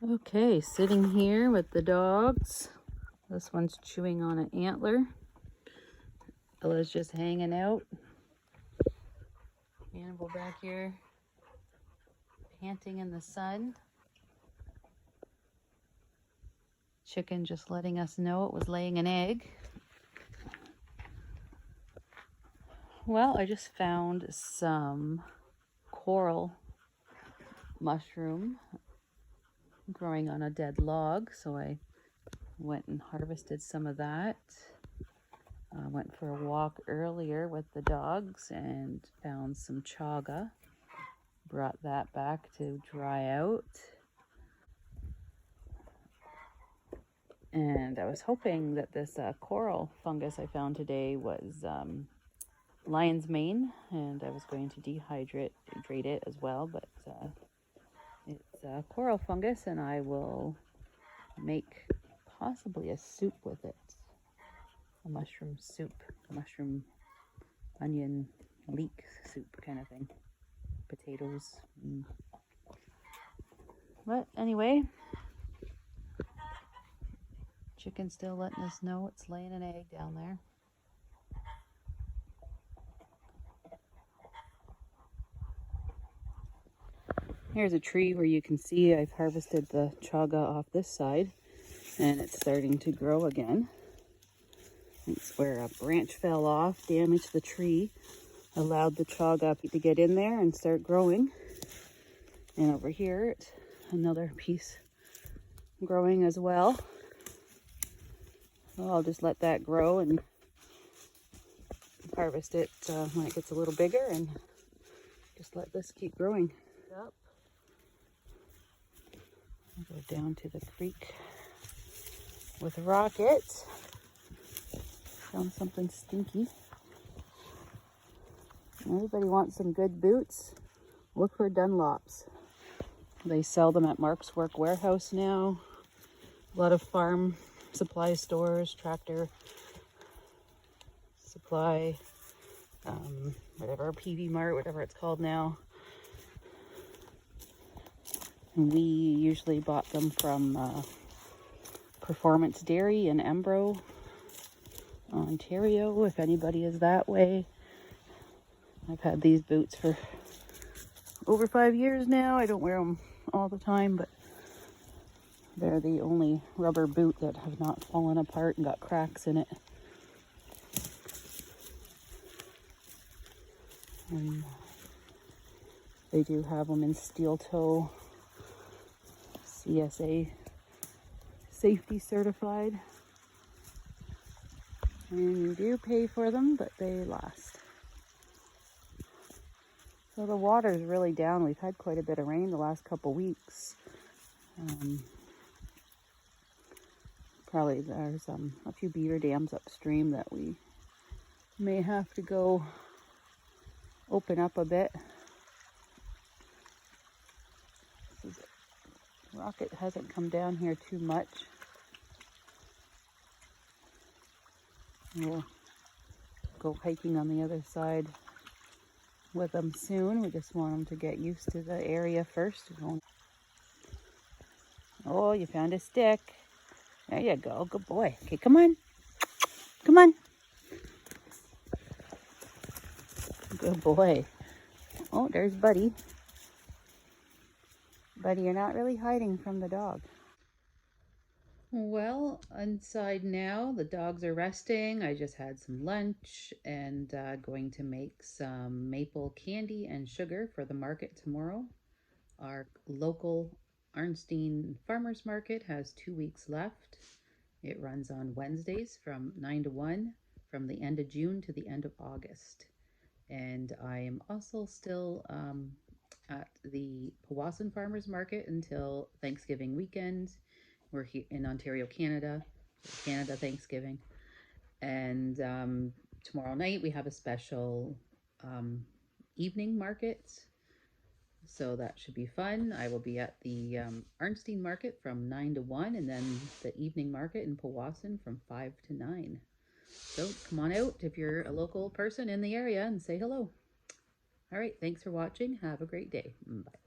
Okay, sitting here with the dogs. This one's chewing on an antler. Ella's just hanging out. Hannibal back here panting in the sun. Chicken just letting us know it was laying an egg. Well, I just found some coral mushroom growing on a dead log, so I went and harvested some of that. I went for a walk earlier with the dogs and found some chaga. Brought that back to dry out. And I was hoping that this coral fungus I found today was lion's mane, and I was going to dehydrate it as well, but it's coral fungus, and I will make possibly a soup with it. A mushroom soup, mushroom onion leek soup kind of thing. Potatoes. But anyway, chicken's still letting us know it's laying an egg down there. Here's a tree where you can see I've harvested the chaga off this side, and it's starting to grow again. It's where a branch fell off, damaged the tree, allowed the chaga to get in there and start growing. And over here, another piece growing as well. So I'll just let that grow and harvest it when it gets a little bigger, and just let this keep growing. Up. I'll go down to the creek with Rocket. Found something stinky. Everybody wants some good boots. Look for Dunlops. They sell them at Mark's Work Warehouse now. A lot of farm supply stores, tractor supply, whatever, PV Mart, whatever it's called now. And we usually bought them from Performance Dairy in Embro, Ontario, if anybody is that way. I've had these boots for over 5 years now. I don't wear them all the time, but they're the only rubber boot that have not fallen apart and got cracks in it. And they do have them in steel toe, CSA safety certified. And you do pay for them, but they last. So the water's really down. We've had quite a bit of rain the last couple weeks. Probably there's a few beaver dams upstream that we may have to go open up a bit. Rocket hasn't come down here too much. We'll go hiking on the other side with them soon. We just want them to get used to the area first. Oh, you found a stick. There you go. Good boy. Okay, come on. Come on. Good boy. Oh, there's Buddy. Buddy, you're not really hiding from the dog. Well, inside now, the dogs are resting. I just had some lunch and going to make some maple candy and sugar for the market tomorrow. Our local Arnstein Farmers Market has 2 weeks left. It runs on Wednesdays from 9 to 1 from the end of June to the end of August. And I am also still at the Powassan Farmers Market until Thanksgiving weekend. We're here in Ontario, Canada Thanksgiving. And tomorrow night we have a special evening market. So that should be fun. I will be at the Arnstein Market from 9 to 1, and then the evening market in Powassan from 5 to 9. So come on out if you're a local person in the area and say hello. All right, thanks for watching. Have a great day. Bye.